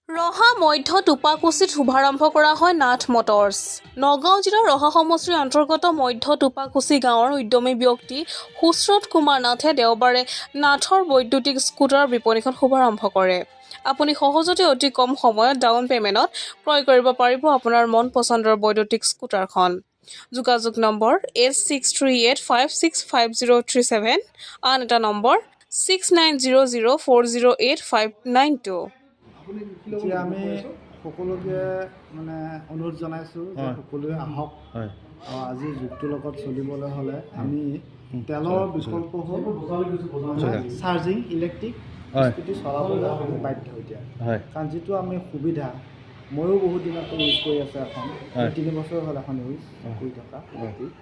ৰহা মধ্য টোপাকুচিত শুভাৰম্ভ কৰা হয় নাথ মটৰ্ছ। নগাঁও জিলাৰ ৰহা সমষ্টিৰ অন্তৰ্গত মধ্য টোপাকুচি গাঁৱৰ উদ্যমী ব্যক্তি সুশ্ৰত কুমাৰ নাথে দেওবাৰে নাথৰ বৈদ্যুতিক স্কুটাৰ বিপণীখন শুভাৰম্ভ কৰে। আপুনি সহজতে অতি কম সময়ত ডাউন পে'মেণ্টত ক্ৰয় কৰিব পাৰিব আপোনাৰ মন পচন্দৰ বৈদ্যুতিক স্কুটাৰখন। যোগাযোগ নম্বৰ 8638565037, আন এটা নম্বৰ 6900408592। এতিয়া আমি সকলোকে মানে অনুৰোধ জনাইছোঁ যে সকলোৱে আহক। আজি যুগটোৰ লগত চলিবলৈ হ'লে আমি তেলৰ বিকল্প হ'ল চাৰ্জিং ইলেক্ট্ৰিক স্কুটি চলাবলৈ আমি বাধ্য এতিয়া। কাৰণ যিটো আমি সুবিধা, ময়ো বহুত দিনত ইউজ কৰি আছোঁ এখন 3 বছৰ হ'ল এখন ইউজ কৰি থকা ইলেক্ট্ৰিক।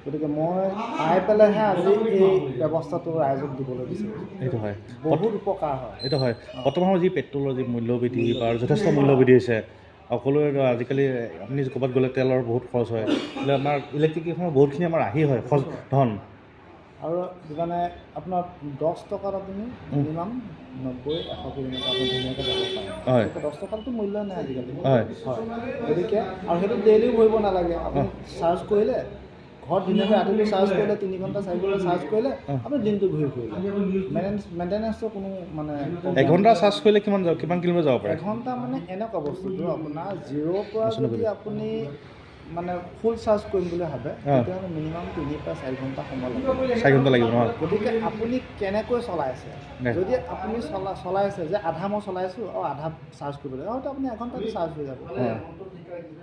গতিকে মই পাই পেলাইহে আজি এই ব্যৱস্থাটো ৰাইজক দিবলৈ বিচাৰিছোঁ। এইটো হয়, বহুত উপকাৰ হয়। এইটো হয়। বৰ্তমান যি পেট্ৰলৰ যি মূল্যবৃদ্ধি বা যথেষ্ট মূল্যবৃদ্ধি হৈছে, সকলোৱে আজিকালি আপুনি ক'ৰবাত গ'লে তেলৰ বহুত খৰচ হয়, বোলে আমাৰ ইলেক্ট্ৰিকখনৰ বহুতখিনি আমাৰ ৰাহি হয় ধন। আৰু মানে আপোনাৰ 10 টকাত আপুনি মিনিমাম 90-100 কিলোমিটাৰ আপুনি ধুনীয়াকৈ যাব পাৰে। 10 টকাটো মূল্য নাই আজিকালি। হয়, গতিকে আৰু সেইটো ডেইলিও ভৰিব নালাগে। আপুনি চাৰ্জ কৰিলে ঘৰত ধুনীয়াকৈ ৰাতিটো চাৰ্জ কৰিলে 3 ঘণ্টা 4 ঘণ্টা চাৰ্জ কৰিলে আপুনি দিনটো ঘূৰি ফুৰিলে। মেইনটেনেঞ্চৰ কোনো মানে 1 ঘণ্টা চাৰ্জ কৰিলে কিমান কিলোমিটাৰ যাব পাৰে? 1 ঘণ্টা মানে এনেকুৱা বস্তুটো আপোনাৰ 0ৰ পৰা যদি আপুনি মানে ফুল চাৰ্জ কৰিম বুলি ভাবে তেতিয়াহ'লে মিনিমাম 3 পৰা 4 ঘণ্টা সময় লাগিব। 4 ঘণ্টা লাগিব নহয়? গতিকে আপুনি কেনেকৈ চলাইছে, যদি আপুনি চলাইছে যে আধা মই চলাইছোঁ আৰু আধা চাৰ্জ কৰিব লাগে, হয়তো আপুনি 1 ঘণ্টাতে চাৰ্জ হৈ যাব।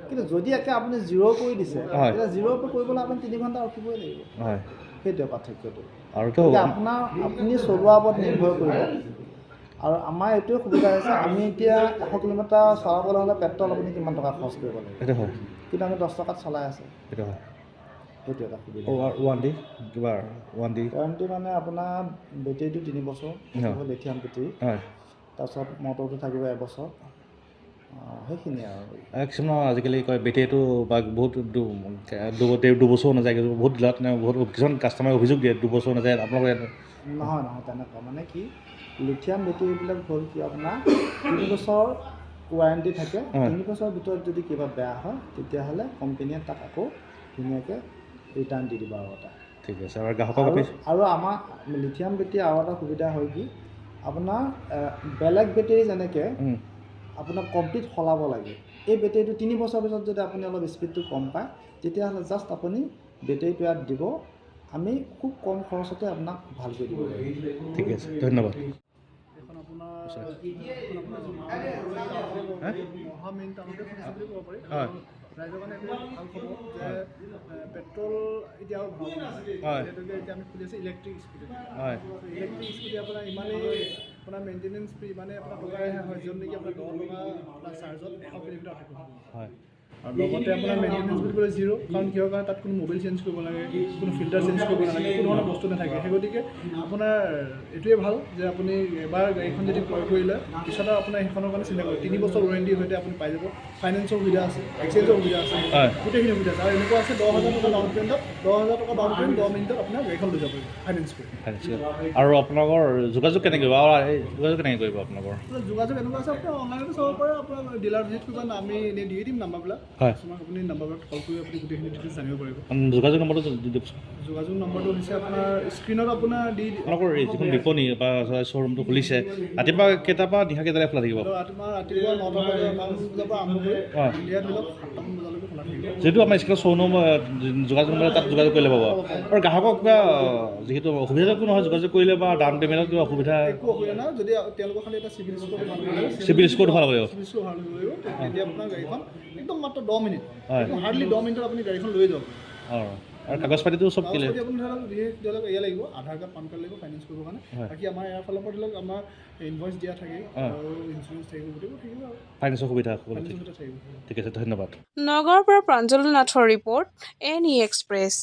কিন্তু যদি একে আপুনি 0 কৰি দিছে, তেতিয়া 0ৰ পৰা কৰিবলৈ আপুনি 3 ঘণ্টা ৰখিবই লাগিব। সেইটোৱে পাৰ্থক্যটো। আৰু আপুনি চলোৱাৰ ওপৰত নিৰ্ভৰ কৰিব। আৰু আমাৰ এইটোৱে সুবিধা হৈছে, আমি এতিয়া 100 কিলোমিটাৰ চলাবলৈ হ'লে পেট্ৰল আপুনি কিমান টকা খৰচ কৰিব লাগিব। সেইটো হয়। কিন্তু আমি 10 টকাত চলাই আছে। সেইটো হয়। সেইটো এটা সুবিধা। ৱাৰেণ্টি মানে আপোনাৰ বেটেৰীটো 3 বছৰ, লিথিয়াম বেটেৰী। তাৰপিছত মটৰটো থাকিব 1 বছৰ। সেইখিনিয়ে আৰু কিছুমান আজিকালি কয় বেটেৰীটো বা বহুত 2 বছৰো নাযায়, বহুত কিছুমান কাষ্টমাৰে অভিযোগ দিয়ে 2 বছৰ নাযায়। আপোনালোকে নহয় তেনেকুৱা মানে কি, লিথিয়াম বেটেৰীবিলাক হ'ল কি আপোনাৰ 3 বছৰ ৱাৰেণ্টি থাকে। 3 বছৰৰ ভিতৰত যদি কিবা বেয়া হয় তেতিয়াহ'লে কোম্পেনীয়ে তাক আকৌ ধুনীয়াকৈ ৰিটাৰ্ণ দি দিব আৰু এটা। ঠিক আছে। আৰু গ্ৰাহকক আৰু আমাৰ লিথিয়াম বেটেৰী আৰু এটা সুবিধা হয় কি, আপোনাৰ বেলেগ বেটেৰী যেনেকৈ আপোনাক কমপ্লিট সলাব লাগে, এই বেটেৰীটো 3 বছৰৰ পিছত যদি আপুনি অলপ স্পীডটো কম পায় তেতিয়াহ'লে জাষ্ট আপুনি বেটেৰীটো ইয়াত দিব, আমি খুব কম খৰচতে আপোনাক ভালকৈ দিব পাৰিম। ঠিক আছে, ধন্যবাদ। এখন আপোনাৰ মহা মেইন টাউনতে খুলিছে বুলি ক'ব পাৰি। ৰাইজৰ কাৰণে এটা ভাল খবৰ যে পেট্ৰল এতিয়া আৰু ভাল নহয়, সেইটোকে এতিয়া আমি খুলি আছোঁ ইলেক্ট্ৰিক স্কুটি। ইলেক্ট্ৰিক স্কুটি আপোনাৰ ইমানেই আপোনাৰ মেইনটেনেঞ্চ ফ্ৰী, মানে আপোনাৰ টকাৰেহে হয়, য'ত নেকি আপোনাৰ 10 টকা আপোনাৰ চাৰ্জত 100 কিলোমিটাৰ অতিক্ৰম হয়। আৰু লগতে আপোনাৰ মেইনটেনেঞ্চ বুলি ক'লে 0, কাৰণ কিহৰ কাৰণে তাত কোনো মোবাইল চেঞ্জ কৰিব নালাগে, কোনো ফিল্টাৰ চেঞ্জ কৰিব নালাগে, কোনো ধৰণৰ বস্তু নাথাকে। সেই গতিকে আপোনাৰ এইটোৱে ভাল যে আপুনি এবাৰ গাড়ীখন যদি ক্ৰয় কৰিলে পিছত আপোনাৰ সেইখনৰ কাৰণে চিন্তা কৰে। 3 বছৰ ৱাৰেণ্টিৰ সৈতে আপুনি পাই যাব। ফাইনেন্সৰ সুবিধা আছে, এক্সচেঞ্জৰ সুবিধা আছে, গোটেইখিনি সুবিধা আছে। আৰু এনেকুৱা আছে 10,000 টকা ডাউন পে'মেণ্টত 10,000 টকা ডাউন পে'মেণ্ট 10 মিনিটত আপোনাৰ গাড়ীখন লৈ যাব পাৰিব ফাইনেন্স কৰি। আৰু আপোনালোকৰ যোগাযোগ কেনেকৈ কৰিব? যোগাযোগ কেনেকৈ কৰিব আপোনালোকৰ? যোগাযোগ এনেকুৱা আছে, আপুনি অনলাইনতো চাব পাৰে, আপোনাৰ ডিলাৰ ভিজিট কৰিব। আমি এনেই দিয়ে দিম নাম্বাৰবিলাক। আপুনি নাম্বাৰবিলাক কল কৰি আপুনি গোটেইখিনি ডিটেইলছ জানিব পাৰিব। যোগাযোগ নম্বৰটো দি দিয়কচোন। যোগাযোগ নম্বৰটো হৈছে আপোনাৰ স্ক্ৰীণত আপোনাৰ আপোনালোকৰ যিখন বিপণী বা শ্ব'ৰুমটো খুলিছে, ৰাতিপুৱা কেইটাৰ পৰা নিশা কেইটালৈ খোলা থাকিব? ৰাতিপুৱা 9 বজাৰ পৰা আৰম্ভ কৰি সন্ধিয়া ধৰি লওক 7টা বজালৈকে খোলা থাকিব। যিহেতু আমাৰ স্ক্ৰীণত শ্ব'ৰুম যোগাযোগ নম্বৰ তাত যোগাযোগ কৰিলে পাব। আৰু গ্ৰাহকক কিবা যিহেতু অসুবিধা একো নহয়, যোগাযোগ কৰিলে বা ডাউন পে'মেণ্টত কিবা অসুবিধা একো অসুবিধা নহয়। যদি তেওঁলোকৰ খালি এটা চিভিল স্ক'ৰ ভাল হ'ব লাগিব, চিভিল স্ক'ৰটো ভাল হ'ব লাগিব, তেতিয়া আপোনাৰ গাড়ীখন একদম মাত্ৰ 10 মিনিট, হাৰ্ডলি 10 মিনিটত আপুনি গাড়ীখন লৈ যাব। আৰু কাগজ পাতিটো চব কিলে আপুনি ধৰি লওক এয়া লাগিব, আধাৰ কাৰ্ড, পান কাৰ্ড লাগিব ফাইনেন্স কৰিবৰ কাৰণে। বাকী আমাৰ ইয়াৰ ফালৰ পৰা ধৰি লওক আমাৰ ইনভইচ দিয়া থাকে আৰু ইঞ্চুৰেঞ্চ থাকিব, গোটেইবোৰ থাকিব আৰু ফাইনেন্সৰ সুবিধা থাকিব। থাকিব। ঠিক আছে, ধন্যবাদ। নগাঁৱৰ পৰা প্ৰাঞ্জল নাথৰ ৰিপৰ্ট, NE এক্সপ্ৰেছ।